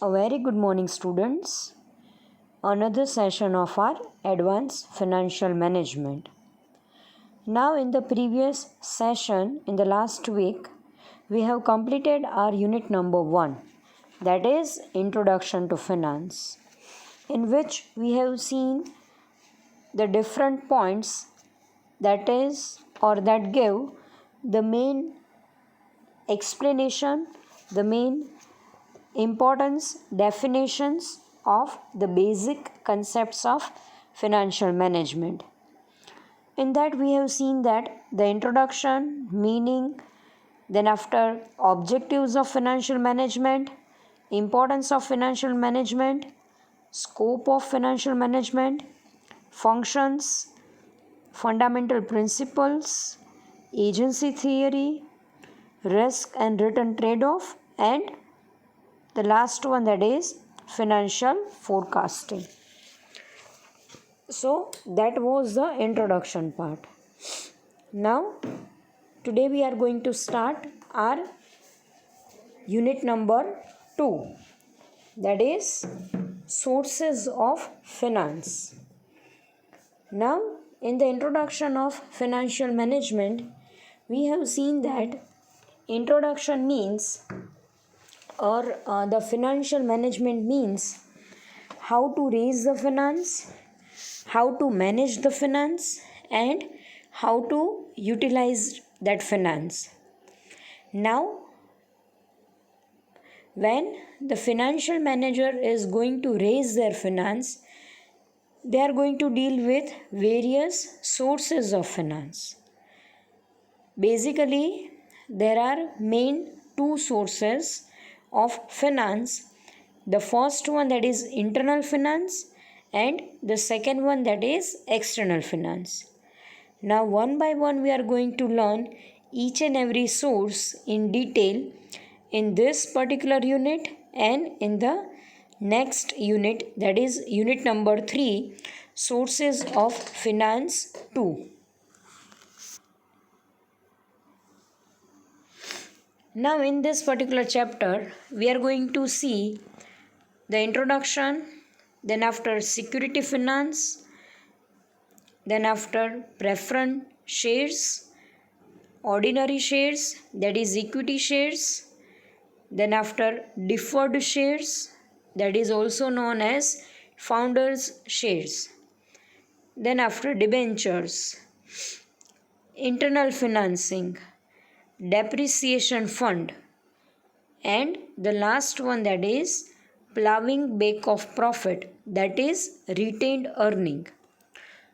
A very good morning, students. Another session of our advanced financial management. Now, in the previous session, in the last week, we have completed our unit number 1, that is Introduction to Finance, in which we have seen the different points that give the main explanation, the main importance, definitions of the basic concepts of financial management. In that we have seen that the introduction, meaning, then after objectives of financial management, importance of financial management, scope of financial management, functions, fundamental principles, agency theory, risk and return trade-off, and the last one, that is financial forecasting. So that was the introduction part. Now today we are going to start our unit number 2, that is sources of finance. Now in the introduction of financial management, we have seen that introduction means the financial management means how to raise the finance, how to manage the finance, and how to utilize that finance. Now, when the financial manager is going to raise their finance, they are going to deal with various sources of finance. Basically, there are main two sources of finance. The first one, that is internal finance, and the second one, that is external finance. Now one by one we are going to learn each and every source in detail in this particular unit and in the next unit, that is unit number 3, sources of finance 2. Now in this particular chapter we are going to see the introduction, then after security finance, then after preference shares, ordinary shares, that is equity shares, then after deferred shares, that is also known as founders shares, then after debentures, internal financing, depreciation fund, and the last one, that is plowing back of profit, that is retained earning.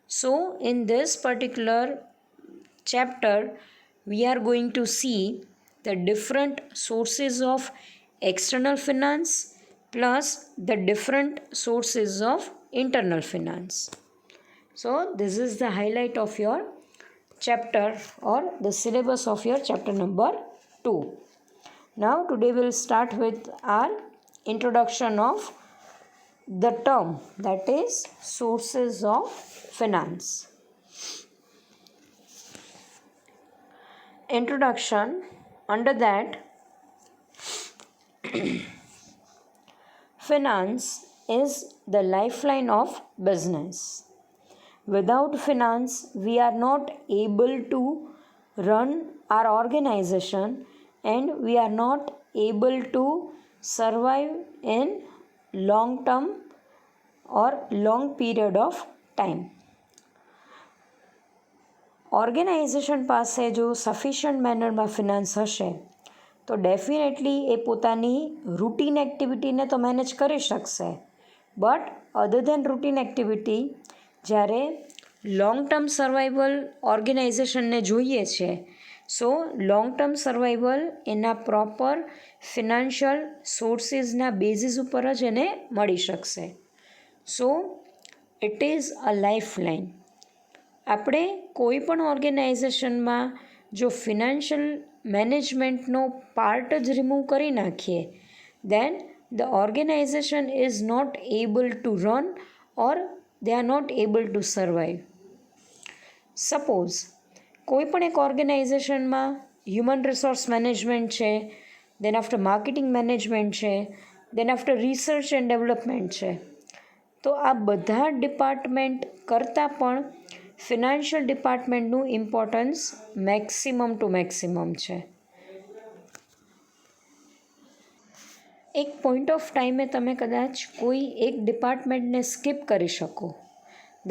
So in this particular chapter we are going to see the different sources of external finance plus the different sources of internal finance. So this is the highlight of your chapter or the syllabus of your chapter number 2. Now today we will start with our introduction of the term, that is sources of finance. Introduction, under that finance is the lifeline of business. Without finance we are not able to run our organization and we are not able to survive in long term or long period of time. Organisation પાસે જો sufficient મેનરમાં finance હશે તો definitely એ પોતાની routine એક્ટિવિટીને તો manage કરી શકશે, but other then routine activity જ્યારે long term survival ઓર્ગેનાઇઝેશનને જોઈએ છે, સો લોંગ ટર્મ સર્વાઈવલ એના પ્રોપર ફિનાન્શિયલ સોર્સિસના બેઝિસ ઉપર જ એને મળી શકશે. So it is a life line. આપણે કોઈ પણ ઓર્ગેનાઇઝેશનમાં જો ફિનાન્શિયલ મેનેજમેન્ટનો પાર્ટ જ રિમૂવ કરી નાખીએ, then the organization is not able to run or they are not able to survive. Suppose કોઈ પણ એક ઓર્ગેનાઇઝેશનમાં હ્યુમન રિસોર્સ મેનેજમેન્ટ છે, દેન આફ્ટર માર્કેટિંગ મેનેજમેન્ટ છે, then after research and development છે. તો આ બધા ડિપાર્ટમેન્ટ કરતાં પણ ફિનાન્શિયલ ડિપાર્ટમેન્ટનું ઇમ્પોર્ટન્સ મેક્સિમમ ટુ મેક્સિમમ છે. એક પોઈન્ટ ઓફ ટાઈમે તમે કદાચ કોઈ એક ડિપાર્ટમેન્ટને સ્કીપ કરી શકો,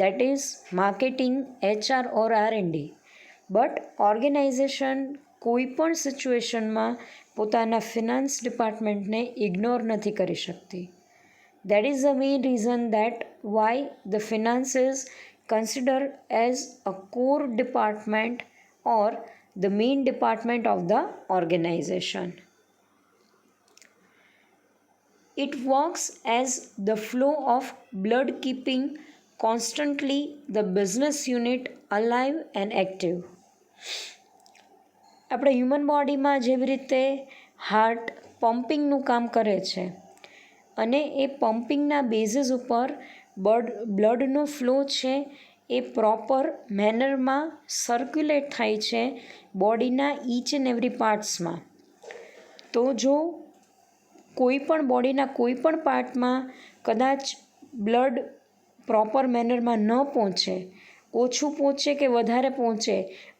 that is marketing, HR or R&D. But organisation કોઈ પણ સિચ્યુએશનમાં પોતાના ફિનાન્સ ડિપાર્ટમેન્ટને ઇગ્નોર નથી કરી શકતી. That is the main reason that why the finance is considered as a core department or the main department of the organisation. It works as the flow of blood, keeping constantly the business unit alive and active. આપણે human બોડીમાં જેવી રીતે heart પમ્પિંગનું કામ કરે છે અને એ પમ્પિંગના basis ઉપર બ્લડનો flow છે એ પ્રોપર મેનરમાં સર્ક્યુલેટ થાય છે બોડીના ઈચ એન્ડ એવરી પાર્ટ્સમાં. તો જો કોઈ પણ બોડીના કોઈ પણ પાર્ટમાં કદાચ બ્લડ પ્રોપર મેનરમાં ન પહોંચે, ઓછું પહોંચે કે વધારે પહોંચે,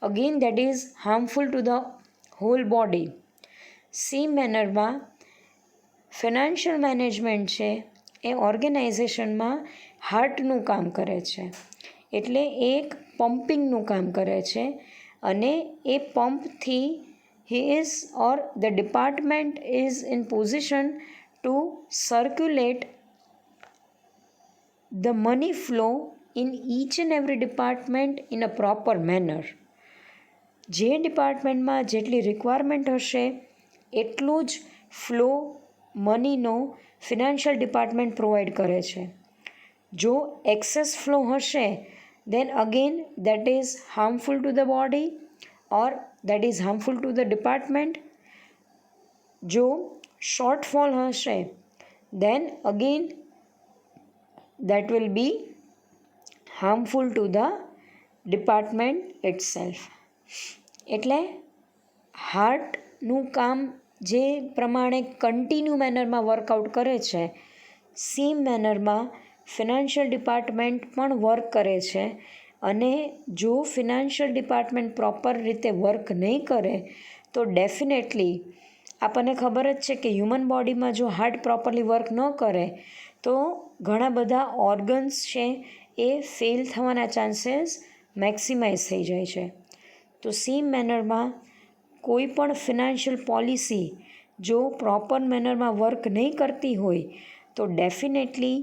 again that is harmful to the whole body. Same મેનરમાં ફિનાન્શિયલ મેનેજમેન્ટ છે એ ઓર્ગેનાઇઝેશનમાં હાર્ટનું કામ કરે છે, એટલે એક પમ્પિંગનું કામ કરે છે અને એ પંપથી he is or the department is in position to circulate the money flow in each and every department in a proper manner. જે ડિપાર્ટમેન્ટમાં જેટલી રિક્વાયરમેન્ટ હશે એટલું જ ફ્લો મનીનો ફિનાન્શિયલ ડિપાર્ટમેન્ટ પ્રોવાઈડ કરે છે. જો એક્સેસ ફ્લો હશે then again that is harmful to the body or that is harmful to the department. જો shortfall હશે then again that will be harmful to the department itself. એટલે હાર્ટનું કામ જે પ્રમાણે કન્ટિન્યુ મેનરમાં વર્કઆઉટ કરે છે, સેમ મેનરમાં ફિનાન્શિયલ ડિપાર્ટમેન્ટ પણ વર્ક કરે છે. અને જો ફિનાન્શિયલ ડિપાર્ટમેન્ટ પ્રોપર રીતે વર્ક નહીં કરે તો ડેફિનેટલી આપણને ખબર જ છે કે હ્યુમન બોડીમાં જો હાર્ટ પ્રોપરલી વર્ક ન કરે તો ઘણા બધા ઓર્ગન્સ છે એ ફેલ થવાના ચાન્સીસ મેક્સિમાઇઝ થઈ જાય છે. તો સેમ મેનરમાં કોઈ પણ ફિનાન્શિયલ પોલિસી જો પ્રોપર મેનરમાં વર્ક નહીં કરતી હોય તો definitely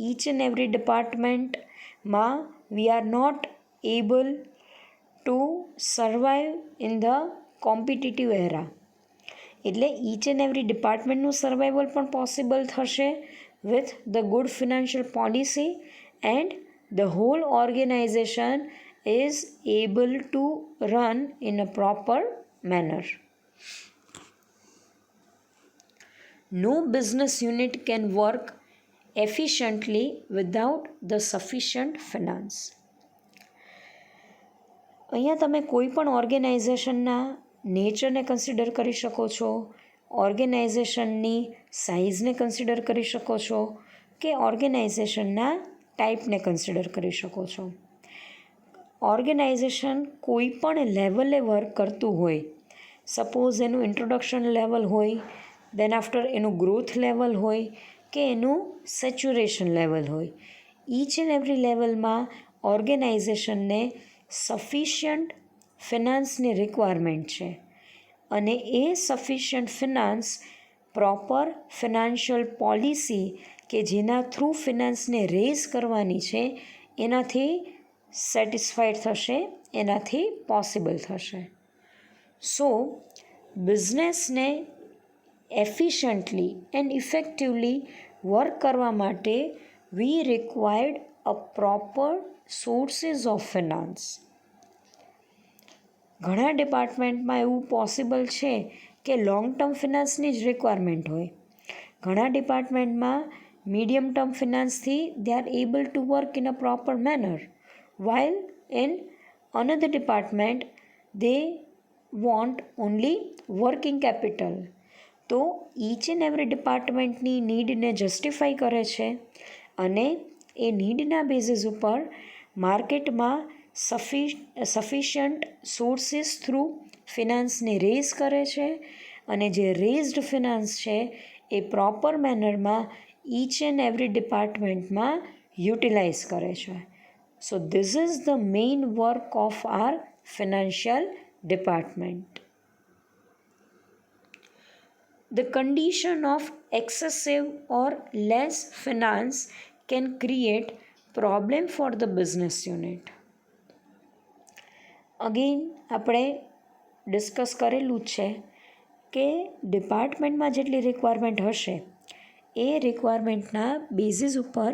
each and every departmentમાં we are not able to survive in the competitive era. એટલે each and every departmentનું સર્વાઈવલ પણ પોસિબલ થશે with the good financial policy and the whole organization is able to run in a proper manner. No business unit can work efficiently without the sufficient finance. અહીંયા તમે કોઈ પણ ઓર્ગેનાઇઝેશનના નેચરને consider કરી શકો છો, ઓર્ગેનાઇઝેશનની સાઇઝને consider કરી શકો છો કે ઓર્ગેનાઇઝેશનના ટાઈપને કન્સિડર કરી શકો છો. ઓર્ગેનાઇઝેશન કોઈ પણ લેવલે વર્ક કરતું હોય, સપોઝ એનું ઇન્ટ્રોડક્શન લેવલ હોય, દેન આફ્ટર એનું ગ્રોથ લેવલ હોય કે એનું સેચ્યુરેશન લેવલ હોય, ઈચ એન્ડ એવરી લેવલમાં ઓર્ગેનાઇઝેશનને સફિશિયન્ટ ફિનાન્સની રિક્વાયરમેન્ટ છે અને એ sufficient finance proper financial policy કે જેના થ્રુ ફિનાન્સને રેઝ કરવાની છે એનાથી સેટિસ્ફાઈડ થશે, એનાથી પોસિબલ થશે. સો બિઝનેસને એફિશિયન્ટલી એન્ડ ઇફેક્ટિવલી વર્ક કરવા માટે we required a proper sources of finance. ઘણા ડિપાર્ટમેન્ટમાં એવું પોસિબલ છે કે લોંગ ટર્મ ફિનાન્સની જ રિક્વાયરમેન્ટ હોય. ઘણા ડિપાર્ટમેન્ટમાં મીડિયમ ટર્મ ફિનાન્સથી they are able to work in a proper manner, while in another department they want only working capital. તો ઈચ એન્ડ એવરી ડિપાર્ટમેન્ટની નીડને જસ્ટિફાઈ કરે છે અને એ નીડના બેઝિસ ઉપર માર્કેટમાં સફિશિયન્ટ સોર્સિસ થ્રુ ફિનાન્સને રેઝ કરે છે અને જે રેઝડ ફિનાન્સ છે એ પ્રોપર મેનરમાં ઈચ એન્ડ એવરી ડિપાર્ટમેન્ટમાં યુટિલાઇઝ કરે છે. So this is the main work of our financial department. The condition of excessive or less finance can create problem for the business unit. Again, આપણે discuss કરેલું છે કે ડિપાર્ટમેન્ટમાં જેટલી requirement હશે એ રિક્વાયરમેન્ટના બેઝિસ ઉપર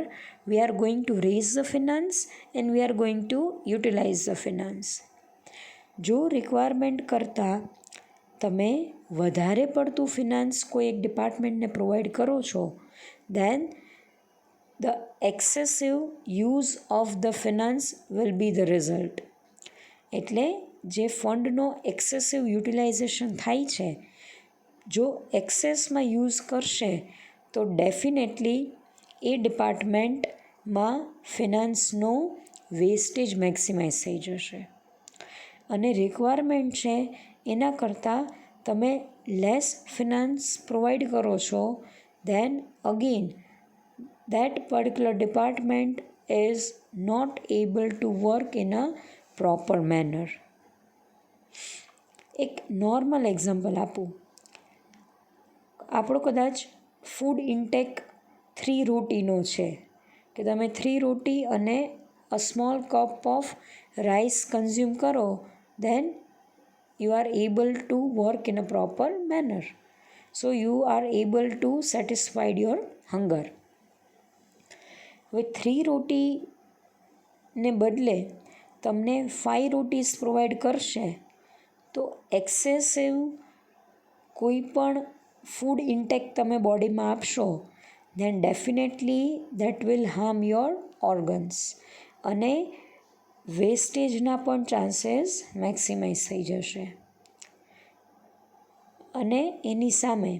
we are going to raise the finance and we are going to utilise the finance. જો requirement કરતાં તમે વધારે પડતું ફિનાન્સ કોઈ એક ડિપાર્ટમેન્ટને પ્રોવાઈડ કરો છો then the excessive use of the finance will be the result. એટલે જે ફંડનો એક્સેસિવ યુટિલાઇઝેશન થાય છે, જો એક્સેસમાં યુઝ કરશે તો ડેફિનેટલી એ ડિપાર્ટમેન્ટમાં ફિનાન્સનો વેસ્ટેજ મેક્સિમાઇઝ થઈ જશે અને રિક્વાયરમેન્ટ છે એના કરતાં તમે લેસ ફિનાન્સ પ્રોવાઈડ કરો છો then again that particular department is not able to work in a proper manner. એક નોર્મલ એક્ઝામ્પલ આપું. આપણો કદાચ ફૂડ ઇન્ટેક 3 રોટીનો છે કે તમે 3 રોટી અને a small cup of rice consume કરો દેન you are able to work in a proper manner. So you are able to satisfy your hunger. With 3 રોટીને બદલે તમને 5 રોટીસ પ્રોવાઈડ કરશે તો એક્સેસિવ કોઈ પણ ફૂડ ઇન્ટેક તમે બોડીમાં આપશો then definitely that will harm your organs અને વેસ્ટેજના પણ ચાન્સીસ મેક્સિમાઇઝ થઈ જશે. અને એની સામે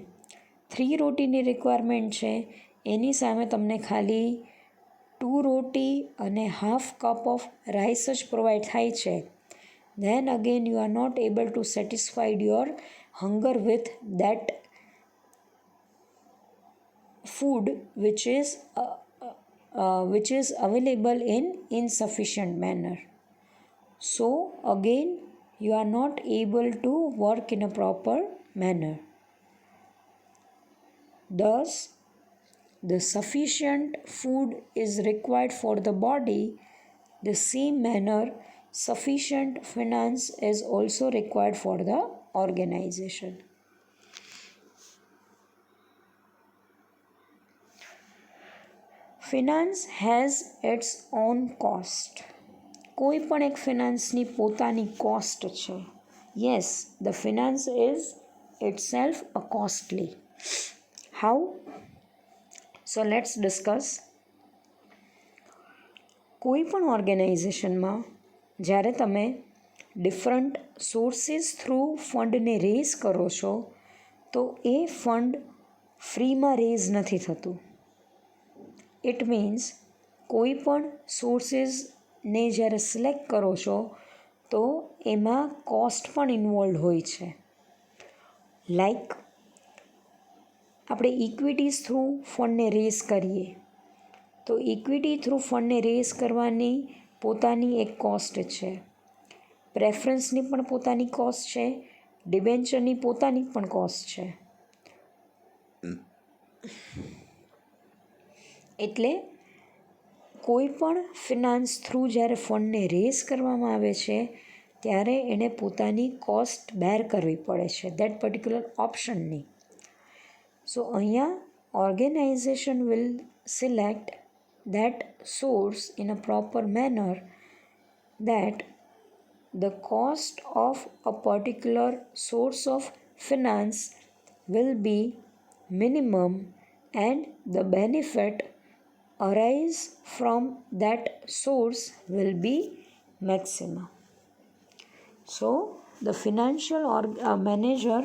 3 રોટીની રિક્વાયરમેન્ટ છે, એની સામે તમને ખાલી 2 રોટી અને હાફ કપ ઓફ રાઈસ જ પ્રોવાઈડ થાય છે then again you are not able to satisfy your hunger with that food which is available in insufficient manner. So again you are not able to work in a proper manner. Thus the sufficient food is required for the body, the same manner sufficient finance is also required for the organization. Finance has its own cost. કોઈ પણ એક ફિનાન્સની પોતાની cost છે. Yes, the finance is itself a costly. How? So let's discuss. કોઈ પણ ઓર્ગેનાઇઝેશનમાં જ્યારે તમે different sources through ફંડને rays કરો છો તો એ ફંડ ફ્રીમાં રેઝ નથી થતું. ઇટ મીન્સ કોઈ પણ સોર્સિસને જ્યારે સિલેક્ટ કરો છો તો એમાં કોસ્ટ પણ ઇન્વોલ્વ હોય છે. લાઈક આપણે ઇક્વિટીઝ થ્રુ ફંડને રેઝ કરીએ તો ઇક્વિટી થ્રુ ફંડને રેઝ કરવાની પોતાની એક કોસ્ટ છે, પ્રેફરન્સની પણ પોતાની કોસ્ટ છે, ડિબેન્ચરની પોતાની પણ કોસ્ટ છે. એટલે કોઈ પણ ફિનાન્સ થ્રુ જ્યારે ફંડને રેઝ કરવામાં આવે છે ત્યારે એને પોતાની કોસ્ટ બેર કરવી પડે છે દેટ પર્ટિક્યુલર ઓપ્શનની. સો અહીંયા organisation will select that source in a proper manner that the cost of a particular source of finance will be minimum and the benefit arise from that source will be maximum. So the financial manager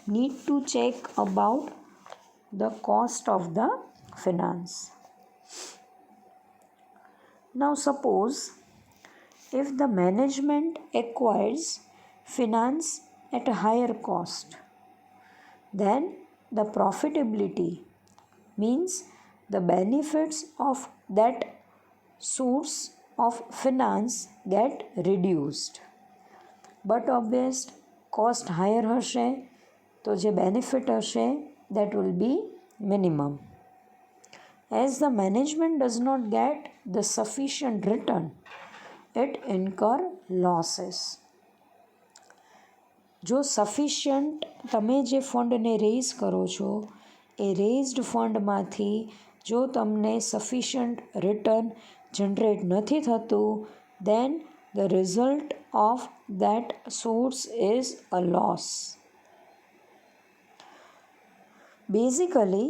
need to check about the cost of the finance. Now suppose if the management acquires finance at a higher cost, then the profitability means the benefits of that source of finance get reduced. But obvious cost higher હશે તો જે benefit હશે that will be minimum. As the management does not get the sufficient return, it incur losses. જો sufficient તમે જે ફંડને rays કરો છો એ raised ફંડમાંથી જો તમને સફિશિયન્ટ રિટર્ન જનરેટ નથી થતું, then the result of that source is a loss. Basically,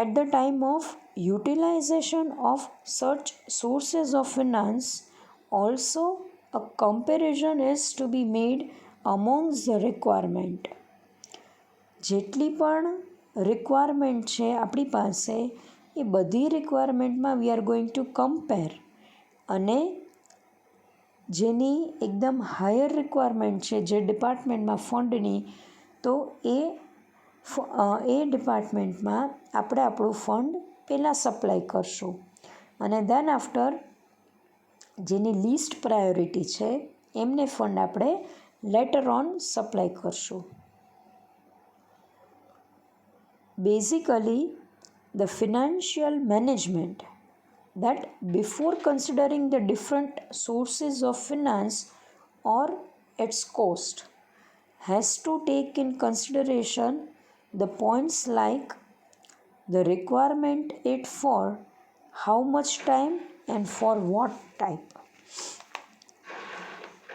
at the time of utilization of such sources of finance, also a comparison is to be made amongst the requirement. જેટલી પણ requirement છે આપણી પાસે એ બધી રિક્વાયરમેન્ટમાં we are going to compare, અને જેની એકદમ હાયર રિક્વાયરમેન્ટ છે જે ડિપાર્ટમેન્ટમાં ફંડની, તો એ ડિપાર્ટમેન્ટમાં આપણે આપણું ફંડ પહેલાં સપ્લાય કરશું, અને દેન આફ્ટર જેની લીસ્ટ પ્રાયોરિટી છે એમને ફંડ આપણે લેટર ઓન સપ્લાય કરશું. Basically, the financial management that before considering the different sources of finance or its cost has to take in consideration the points like the requirement it for how much time and for what type.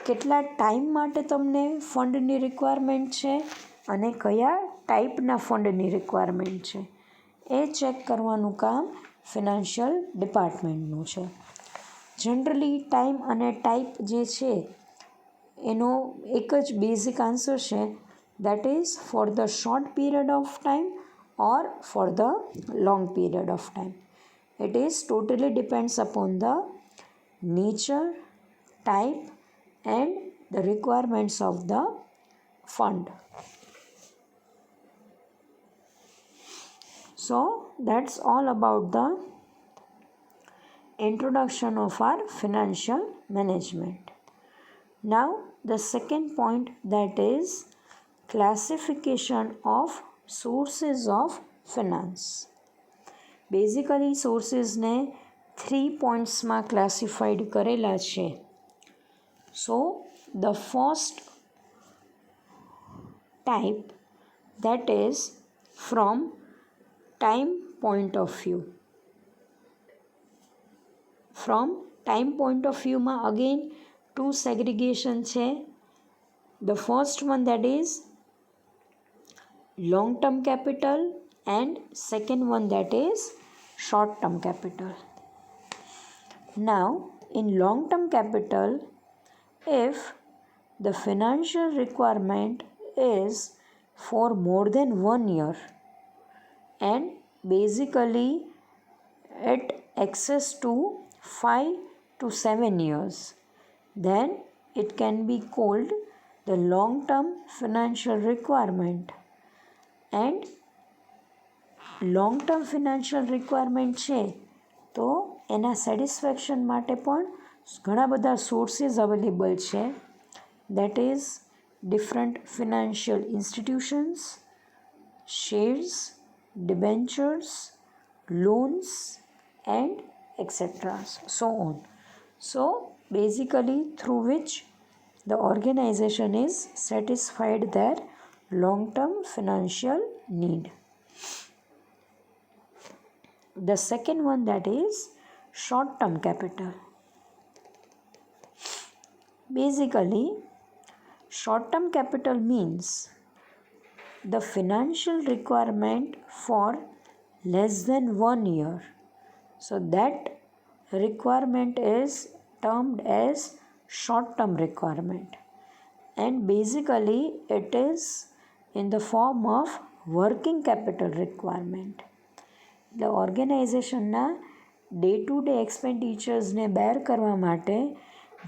કેટલા time માટે તમને ફંડની requirement છે અને કયા ટાઈપના ફંડની requirement છે એ check કરવાનું કામ ફિનાન્શિયલ ડિપાર્ટમેન્ટનું છે. જનરલી ટાઈમ અને ટાઈપ જે છે એનો એક જ બેઝિક આન્સર છે, that is for the short period of time or four the long period of time. It is totally depends upon the nature, type and the requirements of the fund. So that's all about the introduction of our financial management. Now the second point, that is classification of sources of finance. Basically sources ને 3 points માં classified કરેલા છે. So the first type, that is from time point of view. From time point of view માં again two segregation છે. The first one, that is long term capital, and second one, that is short term capital. Now in long term capital, if the financial requirement is for more than 1 year and basically it access to 5 to 7 years, then it can be called the long term financial requirement. And long term financial requirement છે તો એના satisfaction માટે પણ ઘણા બધા sources available છે. That is different financial institutions, shares, debentures, loans and et cetera, so on. So basically through which the organization is satisfied their long term financial need. The second one, that is short term capital. Basically, short-term capital means the financial requirement for less than 1 year. So that requirement is termed as short-term requirement. And basically it is in the form of working capital requirement. એટલે ઓર્ગેનાઇઝેશનના day to day એક્સપેન્ડિચર્સને બેર કરવા માટે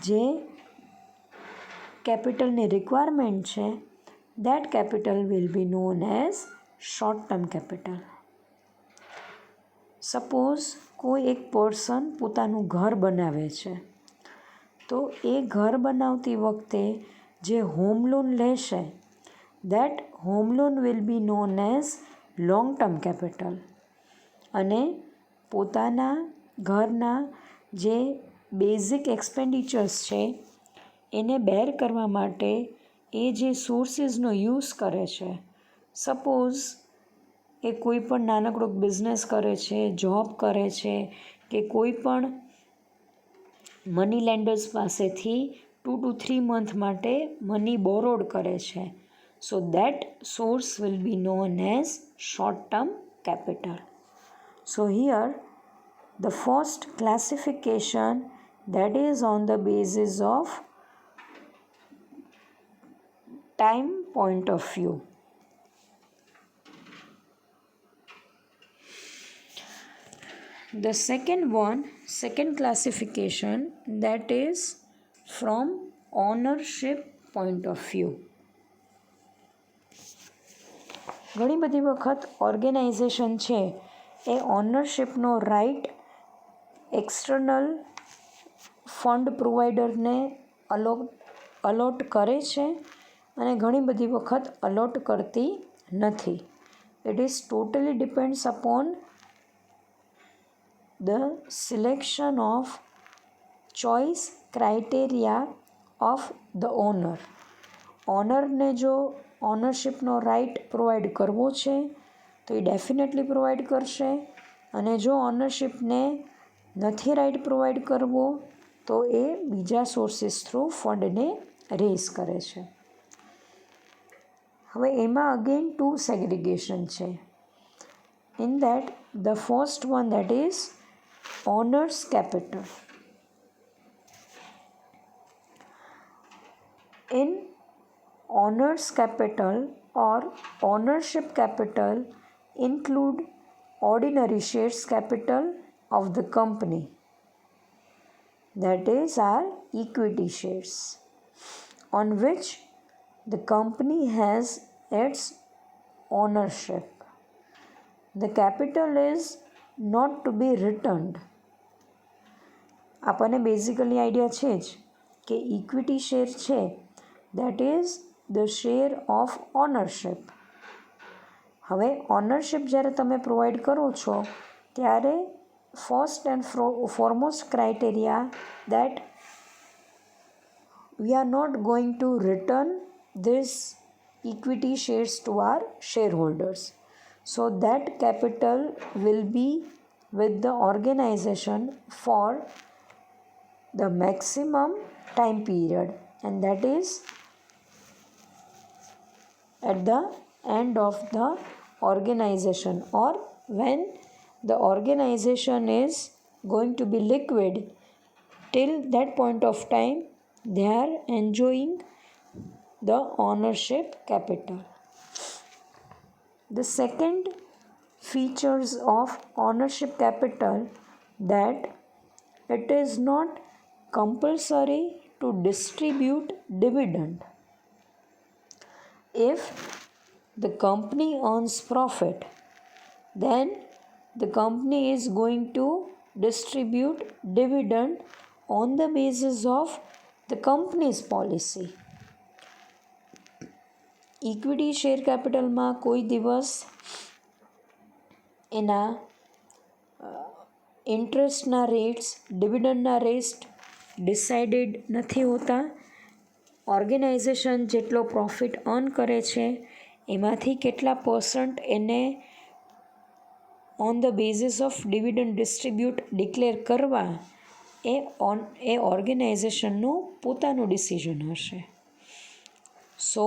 જે કેપિટલની requirement છે, that capital will be known as short term capital. Suppose કોઈ એક person પોતાનું ઘર બનાવે છે, તો એ ઘર બનાવતી વખતે જે હોમ લોન લેશે, that home loan will be known as long term capital. અને પોતાના ઘરના જે બેઝિક એક્સપેન્ડિચર્સ છે એને બેર કરવા માટે એ જે સોર્સિસનો યુઝ કરે છે, સપોઝ એ કોઈ પણ નાનકડો બિઝનેસ કરે છે, જોબ કરે છે, કે કોઈ પણ મની લેન્ડર્સ પાસેથી 2 to 3 મંથ માટે મની બોરોડ કરે છે, so that source will be known as short term capital. So here the first classification, that is on the basis of time point of view. The second classification, that is from ownership point of view. ઘણી બધી વખત organization છે એ ઓનરશિપનો right external fund પ્રોવાઈડરને allot કરે છે અને ઘણી બધી વખત અલોટ કરતી નથી. It is totally depends upon the selection of choice criteria of the owner. ઓનરને જો ઓનરશિપનો રાઇટ પ્રોવાઈડ કરવો છે તો એ ડેફિનેટલી પ્રોવાઈડ કરશે, અને જો ઓનરશિપને નથી રાઇટ પ્રોવાઈડ કરવો તો એ બીજા સોર્સિસ થ્રુ ફંડને રેઝ કરે છે. હવે એમાં અગેન 2 સેગ્રિગેશન છે. In that the first one, that is owners capital. In owners capital or ownership capital include ordinary shares capital of the company, that is our equity shares, on which the company has its ownership. The capital is not to be returned. આપણને basically idea છે જ કે equity share છે, that is the share of ownership. હવે ownership જ્યારે તમે provide કરો છો ત્યારે first and foremost criteria that we are not going to return this equity shares to our shareholders. So that capital will be with the organization for the maximum time period, and that is at the end of the organization, or when the organization is going to be liquid. Till that point of time they are enjoying the ownership capital. The second features of ownership capital, that it is not compulsory to distribute dividend. If the company earns profit, then the company is going to distribute dividend on the basis of the company's policy. Equity share કેપિટલમાં કોઈ દિવસ એના ઇન્ટરેસ્ટના rates, ડિવિડન્ડના rates decided નથી હોતા. Organisation જેટલો profit earn કરે છે એમાંથી કેટલા % એને on the basis of dividend distribute declare કરવા એ ઓર્ગેનાઇઝેશનનું પોતાનું ડિસિઝન હશે. સો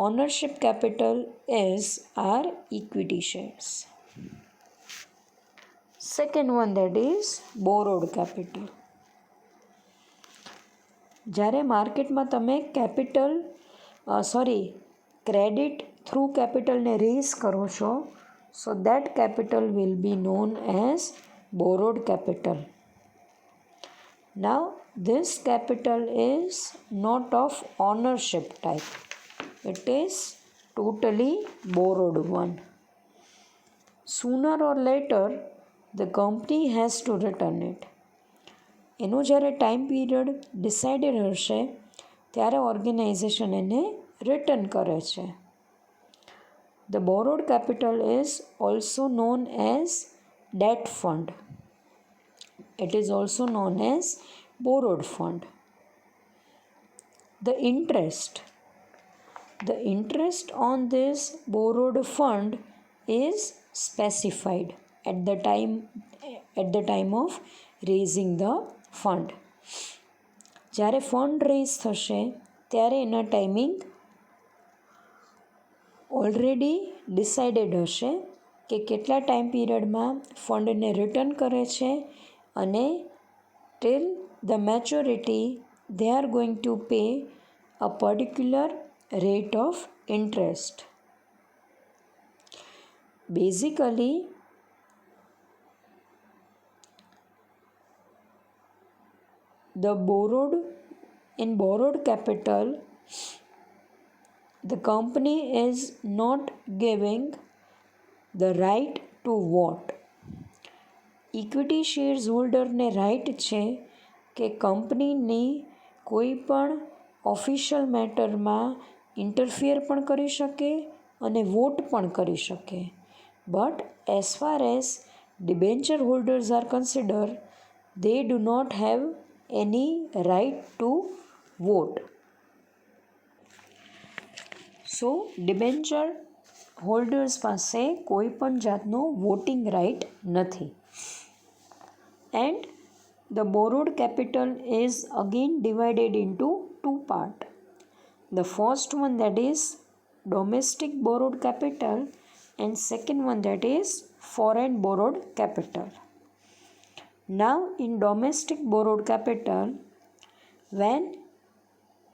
ownership capital is our equity shares. Second one, that is borrowed capital. જ્યારે માર્કેટમાં તમે ક્રેડિટ થ્રુ કેપિટલને રેઝ કરો છો, so that capital will be known as borrowed capital. Now this capital is not of ownership type. It is totally borrowed one. Sooner or later the company has to return it. એનો જ્યારે time period decided હશે ત્યારે organisation એને return કરે છે. The borrowed capital is also known as debt fund. It is also known as borrowed fund. The interest on this borrowed fund is specified at the time of raising the fund. જ્યારે fund rays થશે ત્યારે એના timing already decided હશે કે કેટલા time પીરિયડમાં ફંડને return કરે છે અને till the maturity they are going to pay a particular rate of interest. Basically in borrowed capital the company is not giving the right to vote. Equity shares હોલ્ડરને right છે કે કંપનીની કોઈ પણ official મેટરમાં interfere પણ કરી શકે અને વોટ પણ કરી શકે. But as far as debenture holders are consider, they do not have any right to vote. So debenture holders પાસે કોઈ પણ જાતનો વોટિંગ રાઇટ નથી. And the borrowed capital is again divided into two parts. The first one that is domestic borrowed capital and second one that is foreign borrowed capital. Now in domestic borrowed capital, when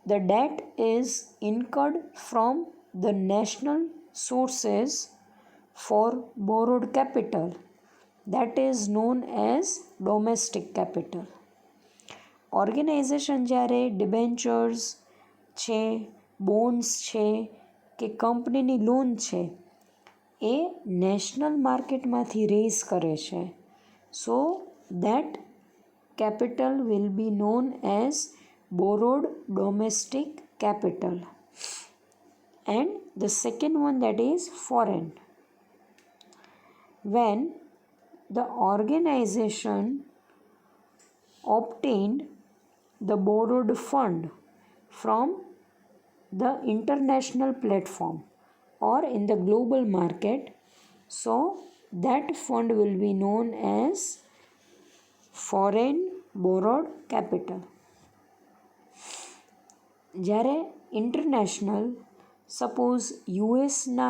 the debt is incurred from the national sources for borrowed capital, that is known as domestic capital. Organisation જ્યારે debentures છે, bonds છે કે કંપનીની loan છે એ national માર્કેટમાંથી rays કરે છે, so that capital will be known as borrowed domestic capital. And the second one that is foreign. When the organization obtained the borrowed fund from the international platform or in the global market, so that fund will be known as foreign borrowed capital. જ્યારે international suppose યુએસના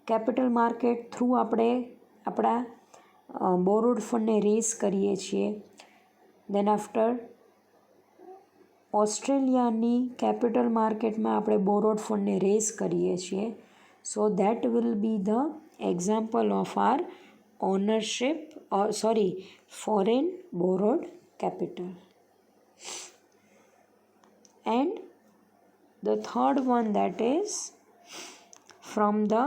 capital market through આપણે આપણા borrowed ફંડને raise કરીએ છીએ, then after ઓસ્ટ્રેલિયાની capital માર્કેટમાં આપણે borrowed ફંડને raise કરીએ છીએ, so that will be the example of our ownership foreign borrowed capital. And the third one that is from the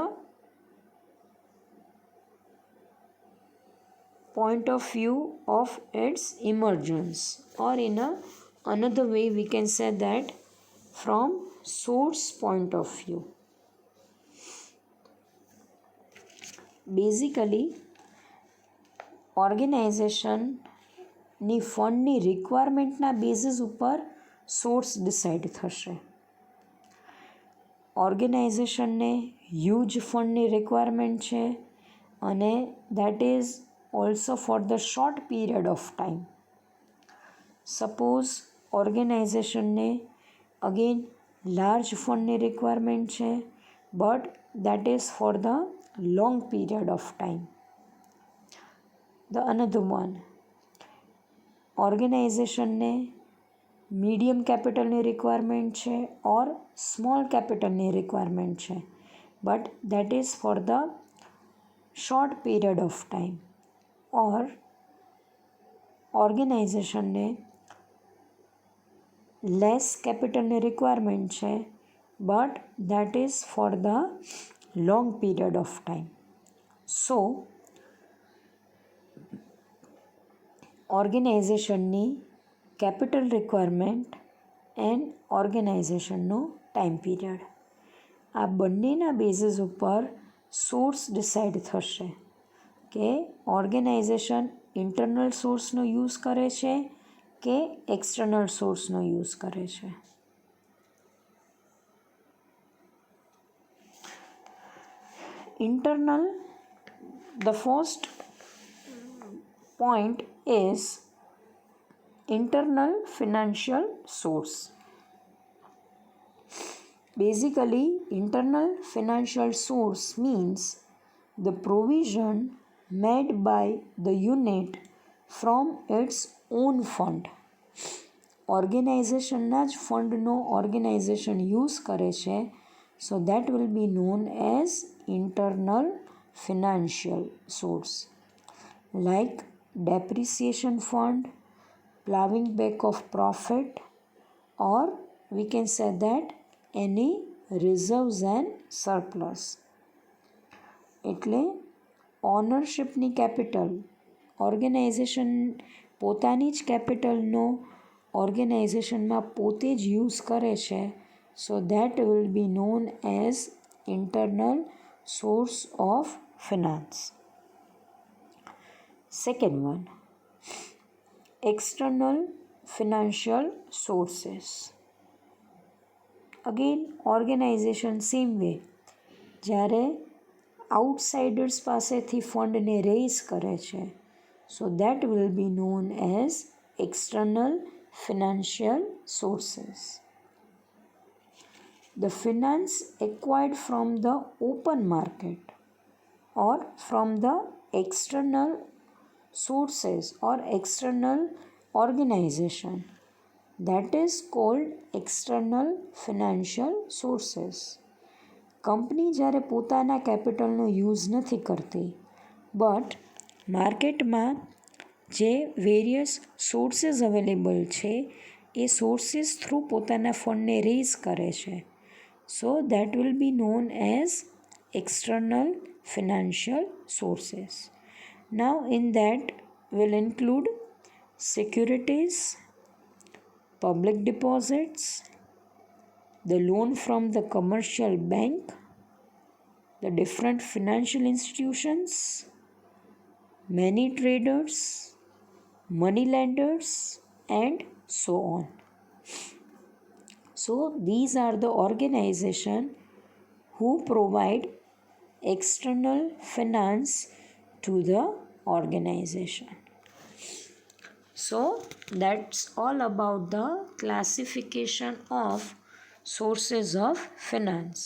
point of view of its emergence, or in another way we can say that from source point of view. Basically ઓર્ગેનાઇઝેશનની ફંડની રિક્વાયરમેન્ટના basis ઉપર source decide થશે. ઓર્ગેનાઇઝેશનને huge ફંડની requirement છે અને that is also for the short period of time. Suppose ઓર્ગેનાઇઝેશનને અગેન લાર્જ ફંડની રિક્વાયરમેન્ટ છે but that is for the long period of time. The another one, ઓર્ગેનાઇઝેશનને મીડિયમ કેપિટલની રિક્વાયરમેન્ટ છે ઓર સ્મોલ કેપિટલની રિક્વાયરમેન્ટ છે, but that is for the short period of time. Or ઓર્ગેનાઇઝેશનને less કેપિટલની requirement છે, but that is for the long period of time. So ઓર્ગેનાઇઝેશનની capital requirement and ઓર્ગેનાઇઝેશનનો ટાઈમ પીરિયડ, આ બંનેના બેઝિસ ઉપર સોર્સ ડિસાઇડ થશે કે ઓર્ગેનાઇઝેશન ઇન્ટરનલ સોર્સનો યુઝ કરે છે કે એક્સટર્નલ સોર્સનો યુઝ કરે છે. Internal, the first point is internal financial source. Basically, internal financial source means the provision made by the unit from its own fund. ઓર્ગેનાઇઝેશનના જ ફંડનો ઓર્ગેનાઇઝેશન યુઝ કરે છે, so that will be known as internal financial source, like depreciation fund, plowing back of profit, or we can say that any reserves and surplus. એટલે ઓનરશિપની capital organisation પોતાની જ કેપિટલનો ઓર્ગેનાઇઝેશનમાં પોતે જ use કરે છે, સો that will B known as internal source of finance. Second one, external financial sources. Again, organization same way, જ્યારે આઉટસાઇડર્સ પાસેથી ફંડને rays કરે છે, so that will be known as external financial sources. The finance acquired from the open market or from the external sources or external organization, that is called external financial sources. Company જ્યારે પોતાના કેપિટલનો use નથી કરતી, but માર્કેટમાં જે various sources available છે એ sources through પોતાના ફંડને rays કરે છે, સો that will B known as external financial sources. Now in that will include securities, public deposits, the loan from the commercial bank, the different financial institutions, many traders, money lenders, and so on. So these are the organization who provide external finance to the organization. So that's all about the classification of sources of finance.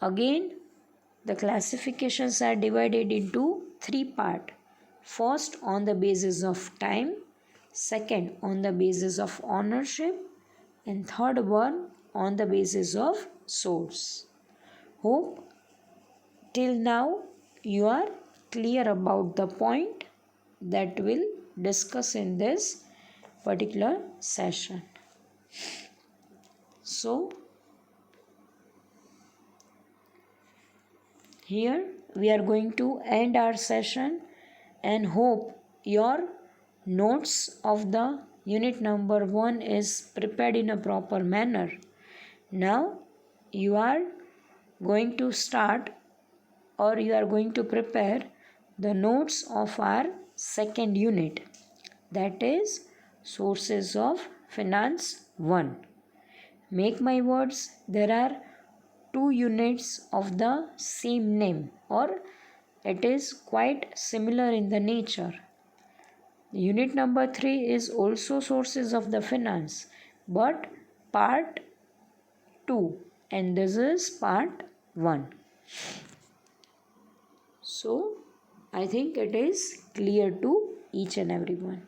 Again, the classifications are divided into three parts. First, on the basis of time, second, on the basis of ownership, and third one, on the basis of source. Hope till now you are clear about the point that we'll discuss in this particular session. So here we are going to end our session and hope your notes of the unit number 1 is prepared in a proper manner. Now you are going to start or you are going to prepare the notes of our second unit, that is sources of finance 1. Make my words, there are 2 units of the same name or it is quite similar in the nature. Unit number 3 is also sources of the finance, but part 2 and this is part 1. So I think it is clear to each and everyone.